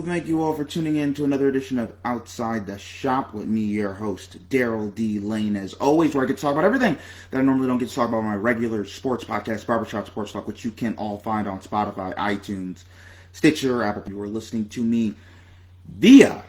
Thank you all for tuning in to another edition of Outside the Shop with me, your host, Daryl D. Lane, as always, where I get to talk about everything that I normally don't get to talk about on my regular sports podcast, Barbershop Sports Talk, which you can all find on Spotify, iTunes, Stitcher, Apple. You are listening to me via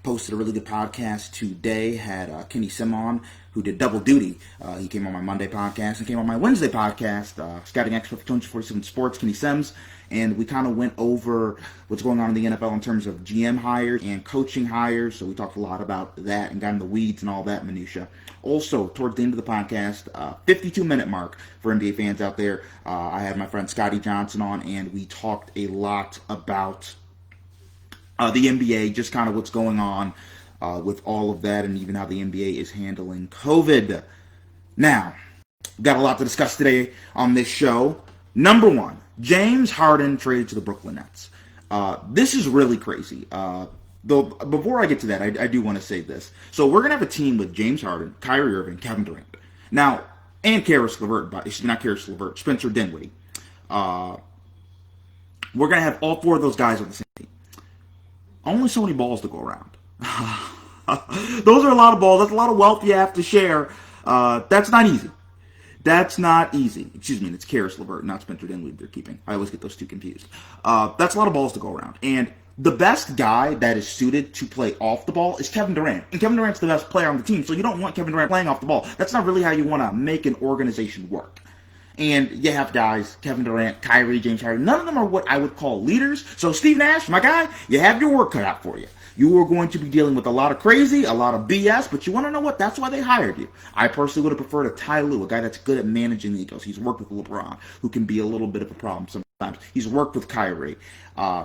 posted a really good podcast today. Had Kenny Simon, who did double duty. He came on my Monday podcast and came on my Wednesday podcast, scouting expert for 247 Sports, Kenny Sims. And we kind of went over what's going on in the NFL in terms of GM hires and coaching hires. So we talked a lot about that and got in the weeds and all that minutia. Also, towards the end of the podcast, 52-minute mark for NBA fans out there, I had my friend Scotty Johnson on, and we talked a lot about the NBA, just kind of what's going on with all of that, and even how the NBA is handling COVID. Now, we've got a lot to discuss today on this show. Number one, James Harden traded to the Brooklyn Nets. This is really crazy. Though before I get to that, I do want to say this. So we're gonna have a team with James Harden, Kyrie Irving, Kevin Durant. Now, and Karis LeVert, not Karis LeVert, Spencer Dinwiddie. We're gonna have all four of those guys on the same team. Only so many balls to go around. Those are a lot of balls. That's a lot of wealth you have to share. That's not easy. That's not easy. Excuse me, it's Karis LeVert, not Spencer Dinwiddie they're keeping. I always get those two confused. That's a lot of balls to go around. And the best guy that is suited to play off the ball is Kevin Durant. And Kevin Durant's the best player on the team, so you don't want Kevin Durant playing off the ball. That's not really how you want to make an organization work. And you have guys, Kevin Durant, Kyrie, James Harden. None of them are what I would call leaders. So Steve Nash, my guy, you have your work cut out for you. You are going to be dealing with a lot of crazy, a lot of BS, but you want to know what? That's why they hired you. I personally would have preferred a Ty Lue, a guy that's good at managing the egos. He's worked with LeBron, who can be a little bit of a problem sometimes. He's worked with Kyrie.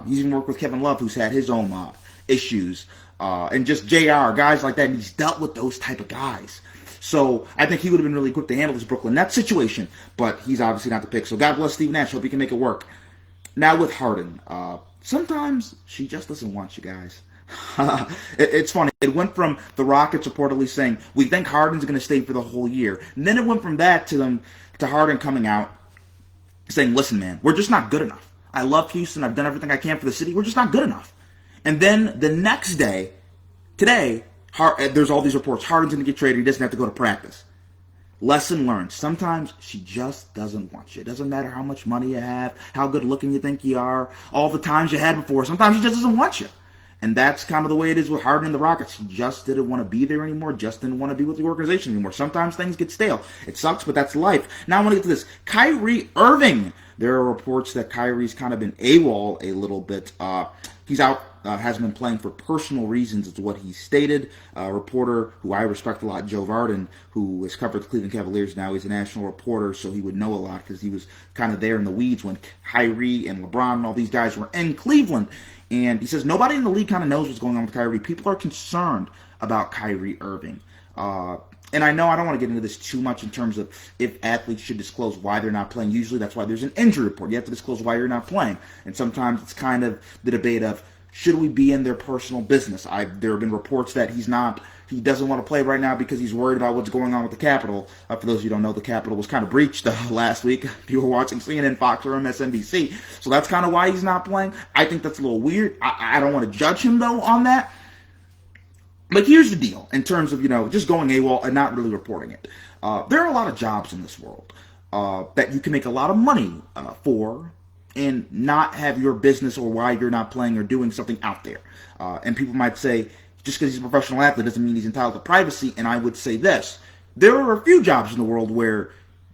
He's even worked with Kevin Love, who's had his own issues. And just JR, guys like that, and he's dealt with those type of guys. So I think he would have been really quick to handle this Brooklyn Nets situation, but he's obviously not the pick. So God bless Steve Nash. Hope he can make it work. Now with Harden, sometimes she just doesn't want you guys. It's funny. It went from the Rockets reportedly saying, we think Harden's going to stay for the whole year. And then it went from that to Harden coming out saying, listen, man, we're just not good enough. I love Houston. I've done everything I can for the city. We're just not good enough. And then the next day, today, there's all these reports. Harden's going to get traded. He doesn't have to go to practice. Lesson learned. Sometimes she just doesn't want you. It doesn't matter how much money you have, how good looking you think you are, all the times you had before. Sometimes she just doesn't want you. And that's kind of the way it is with Harden and the Rockets. He just didn't want to be there anymore, just didn't want to be with the organization anymore. Sometimes things get stale. It sucks, but that's life. Now I want to get to this. Kyrie Irving. There are reports that Kyrie's kind of been AWOL a little bit. He's out, hasn't been playing for personal reasons, is what he stated. A reporter who I respect a lot, Joe Varden, who has covered the Cleveland Cavaliers now, he's a national reporter, so he would know a lot because he was kind of there in the weeds when Kyrie and LeBron and all these guys were in Cleveland. And he says nobody in the league kind of knows what's going on with Kyrie. People are concerned about Kyrie Irving. And I know I don't want to get into this too much in terms of if athletes should disclose why they're not playing. Usually that's why there's an injury report. You have to disclose why you're not playing. And sometimes it's kind of the debate of, should we be in their personal business? There have been reports that he doesn't want to play right now because he's worried about what's going on with the Capitol. For those of you who don't know, the Capitol was kind of breached last week. If you were watching CNN, Fox, or MSNBC. So that's kind of why he's not playing. I think that's a little weird. I don't want to judge him, though, on that. But here's the deal, in terms of, just going AWOL and not really reporting it. There are a lot of jobs in this world that you can make a lot of money for and not have your business or why you're not playing or doing something out there. And people might say, just because he's a professional athlete doesn't mean he's entitled to privacy. And I would say this. There are a few jobs in the world where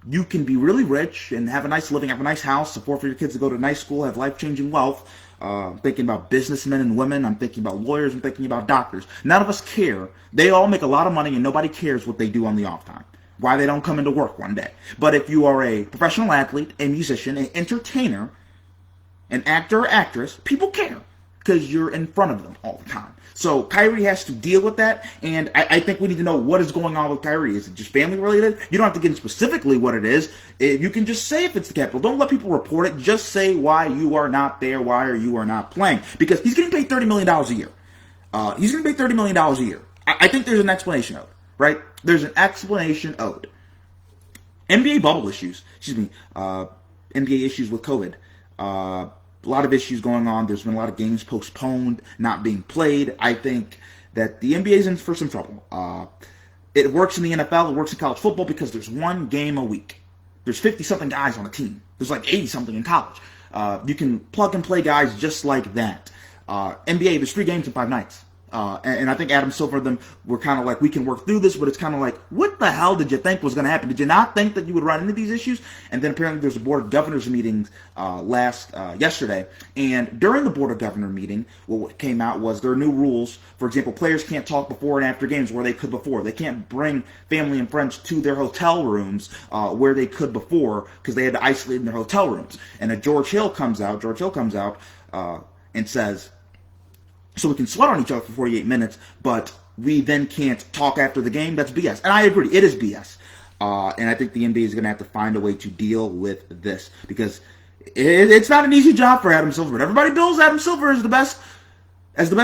you can be really rich and have a nice living, have a nice house, support for your kids to go to nice school, have life-changing wealth. I'm thinking about businessmen and women. I'm thinking about lawyers. I'm thinking about doctors. None of us care. They all make a lot of money, and nobody cares what they do on the off time, why they don't come into work one day. But if you are a professional athlete, a musician, an entertainer, an actor or actress, people care because you're in front of them all the time. So Kyrie has to deal with that, and I think we need to know what is going on with Kyrie. Is it just family related? You don't have to get into specifically what it is. You can just say if it's the Capitol. Don't let people report it. Just say why you are not there, why you are not playing. Because he's getting paid $30 million a year. He's getting paid $30 million a year. I think there's an explanation owed, right? There's an explanation owed. NBA bubble issues, NBA issues with COVID. a lot of issues going on. There's been a lot of games postponed, not being played. I think that the NBA is in for some trouble. It works in the NFL, it works in college football because there's one game a week. There's 50-something guys on a team. There's like 80-something in college. You can plug and play guys just like that. NBA, there's 3 games in 5 nights. And I think Adam Silver and them were kind of like, we can work through this, but it's kind of like, what the hell did you think was going to happen? Did you not think that you would run into these issues? And then apparently there's a Board of Governors meeting yesterday. And during the Board of Governor meeting, what came out was there are new rules. For example, players can't talk before and after games where they could before. They can't bring family and friends to their hotel rooms where they could before because they had to isolate in their hotel rooms. And George Hill comes out and says, so we can sweat on each other for 48 minutes, but we then can't talk after the game. That's BS. And I agree, it is BS. And I think the NBA is going to have to find a way to deal with this because it's not an easy job for Adam Silver. But everybody bills Adam Silver as the best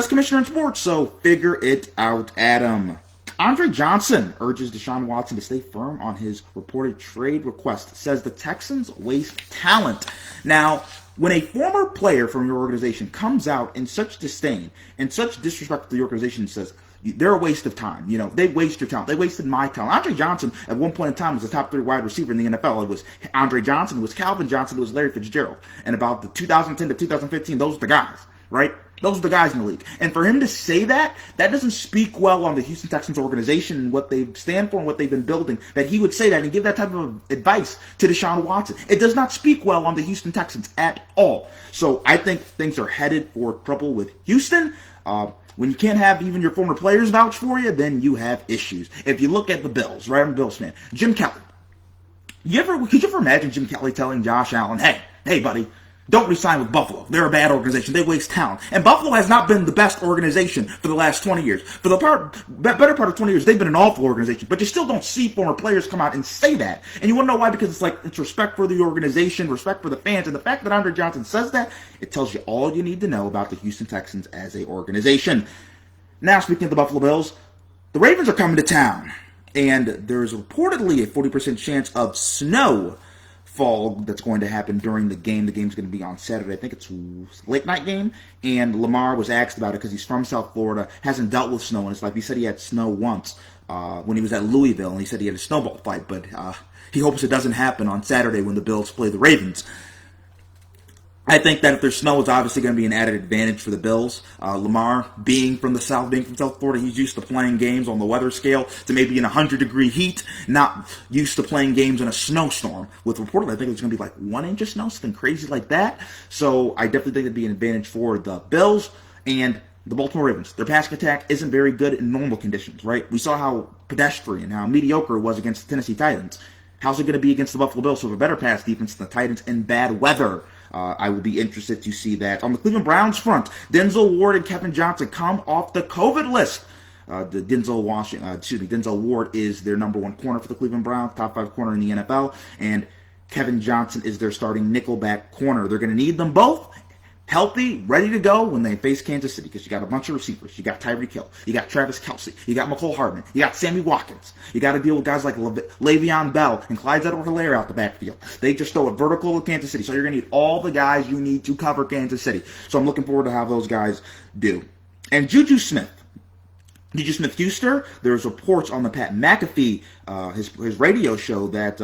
commissioner in sports, so figure it out, Adam. Andre Johnson urges Deshaun Watson to stay firm on his reported trade request, says the Texans waste talent. Now, when a former player from your organization comes out in such disdain and such disrespect to the organization and says, they're a waste of time. You know, they waste your talent. They wasted my talent. Andre Johnson, at one point in time, was the top 3 wide receiver in the NFL. It was Andre Johnson, it was Calvin Johnson, it was Larry Fitzgerald. And about the 2010 to 2015, those are the guys, right? Those are the guys in the league. And for him to say that doesn't speak well on the Houston Texans organization and what they stand for and what they've been building, that he would say that and give that type of advice to Deshaun Watson. It does not speak well on the Houston Texans at all. So I think things are headed for trouble with Houston. When you can't have even your former players vouch for you, then you have issues. If you look at the Bills, right? I'm a Bills fan. Jim Kelly. Could you ever imagine Jim Kelly telling Josh Allen, hey, buddy, don't resign with Buffalo. They're a bad organization. They waste talent. And Buffalo has not been the best organization for the last 20 years. For the better part of 20 years, they've been an awful organization. But you still don't see former players come out and say that. And you want to know why? Because it's respect for the organization, respect for the fans. And the fact that Andre Johnson says that, it tells you all you need to know about the Houston Texans as an organization. Now, speaking of the Buffalo Bills, the Ravens are coming to town. And there's reportedly a 40% chance of snowfall that's going to happen during the game. The game's going to be on Saturday. I think it's a late night game. And Lamar was asked about it because he's from South Florida, hasn't dealt with snow in his life. He said he had snow once when he was at Louisville, and he said he had a snowball fight. But he hopes it doesn't happen on Saturday when the Bills play the Ravens. I think that if there's snow, it's obviously going to be an added advantage for the Bills. Lamar, being from South Florida, he's used to playing games on the weather scale to maybe in 100-degree heat, not used to playing games in a snowstorm. With reportedly, I think it's going to be like 1 inch of snow, something crazy like that. So I definitely think it'd be an advantage for the Bills and the Baltimore Ravens. Their passing attack isn't very good in normal conditions, right? We saw how pedestrian, how mediocre it was against the Tennessee Titans. How's it going to be against the Buffalo Bills with a better pass defense than the Titans in bad weather? I will be interested to see that. On the Cleveland Browns front, Denzel Ward and Kevin Johnson come off the COVID list. Denzel Ward is their number 1 corner for the Cleveland Browns, top 5 corner in the NFL, and Kevin Johnson is their starting nickelback corner. They're going to need them both healthy, ready to go when they face Kansas City, because you got a bunch of receivers. You got Tyreek Hill. You got Travis Kelce. You got McCole Hardman. You got Sammy Watkins. You got to deal with guys like Le'Veon Bell and Clyde Edwards-Helaire out the backfield. They just throw it vertical to Kansas City. So you're going to need all the guys you need to cover Kansas City. So I'm looking forward to how those guys do. And Juju Smith-Schuster, there's reports on the Pat McAfee, his radio show that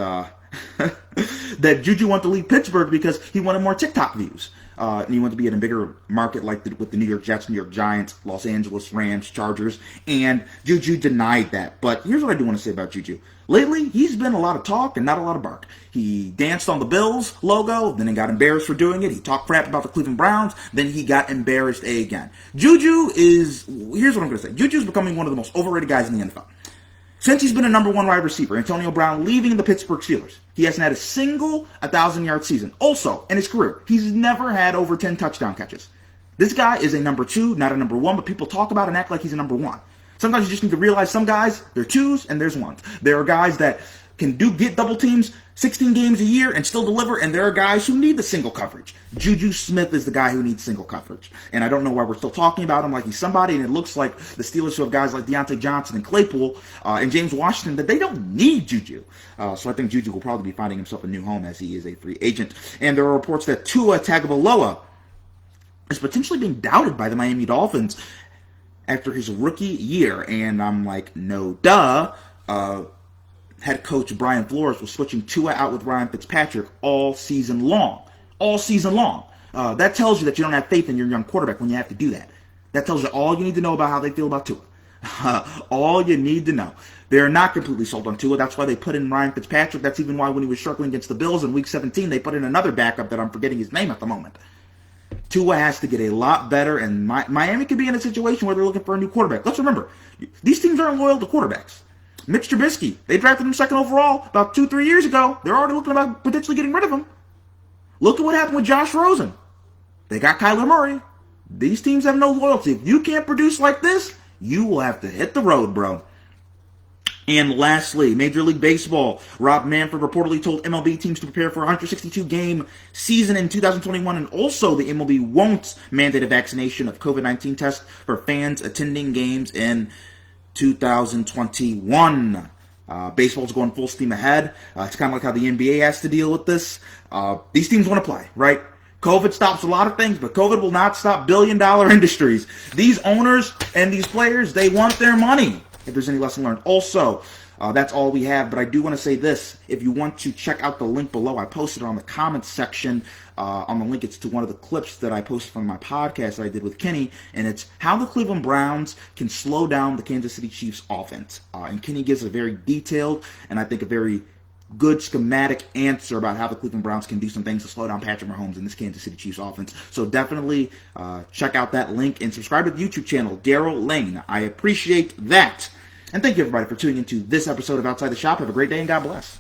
that Juju wanted to leave Pittsburgh because he wanted more TikTok views. And he wanted to be in a bigger market like with the New York Jets, New York Giants, Los Angeles Rams, Chargers, and Juju denied that. But here's what I do want to say about Juju. Lately, he's been a lot of talk and not a lot of bark. He danced on the Bills logo, then he got embarrassed for doing it. He talked crap about the Cleveland Browns, then he got embarrassed again. Juju is, here's what I'm going to say. Juju is becoming one of the most overrated guys in the NFL. Since he's been a number 1 wide receiver, Antonio Brown leaving the Pittsburgh Steelers, he hasn't had a single 1,000-yard season. Also, in his career, he's never had over 10 touchdown catches. This guy is a number 2, not a number 1, but people talk about and act like he's a number 1. Sometimes you just need to realize some guys, they're 2s and there's 1s. There are guys that can get double teams 16 games a year and still deliver, and there are guys who need the single coverage. Juju Smith is the guy who needs single coverage. And I don't know why we're still talking about him like he's somebody, and it looks like the Steelers who have guys like Deontay Johnson and Claypool and James Washington, that they don't need Juju. So I think Juju will probably be finding himself a new home as he is a free agent. And there are reports that Tua Tagovailoa is potentially being doubted by the Miami Dolphins after his rookie year. And I'm like, no duh. Head coach Brian Flores was switching Tua out with Ryan Fitzpatrick all season long. All season long. That tells you that you don't have faith in your young quarterback when you have to do that. That tells you all you need to know about how they feel about Tua. All you need to know. They're not completely sold on Tua. That's why they put in Ryan Fitzpatrick. That's even why when he was struggling against the Bills in Week 17, they put in another backup that I'm forgetting his name at the moment. Tua has to get a lot better, and Miami could be in a situation where they're looking for a new quarterback. Let's remember, these teams aren't loyal to quarterbacks. Mitch Trubisky, they drafted him second overall about 2-3 years ago. They're already looking about potentially getting rid of him. Look at what happened with Josh Rosen. They got Kyler Murray. These teams have no loyalty. If you can't produce like this, you will have to hit the road, bro. And lastly, Major League Baseball. Rob Manfred reportedly told MLB teams to prepare for a 162-game season in 2021, and also the MLB won't mandate a vaccination of COVID-19 test for fans attending games in 2021. Baseball's going full steam ahead. It's kind of like how the NBA has to deal with this. These teams want to play, right? COVID stops a lot of things, but COVID will not stop billion-dollar industries. These owners and these players, they want their money, if there's any lesson learned. Also, that's all we have, but I do want to say this. If you want to check out the link below, I posted it on the comments section. On the link, it's to one of the clips that I posted from my podcast that I did with Kenny, and it's how the Cleveland Browns can slow down the Kansas City Chiefs offense. And Kenny gives a very detailed and I think a very good schematic answer about how the Cleveland Browns can do some things to slow down Patrick Mahomes in this Kansas City Chiefs offense. So definitely check out that link and subscribe to the YouTube channel, Daryl Lane. I appreciate that. And thank you, everybody, for tuning into this episode of Outside the Shop. Have a great day and God bless.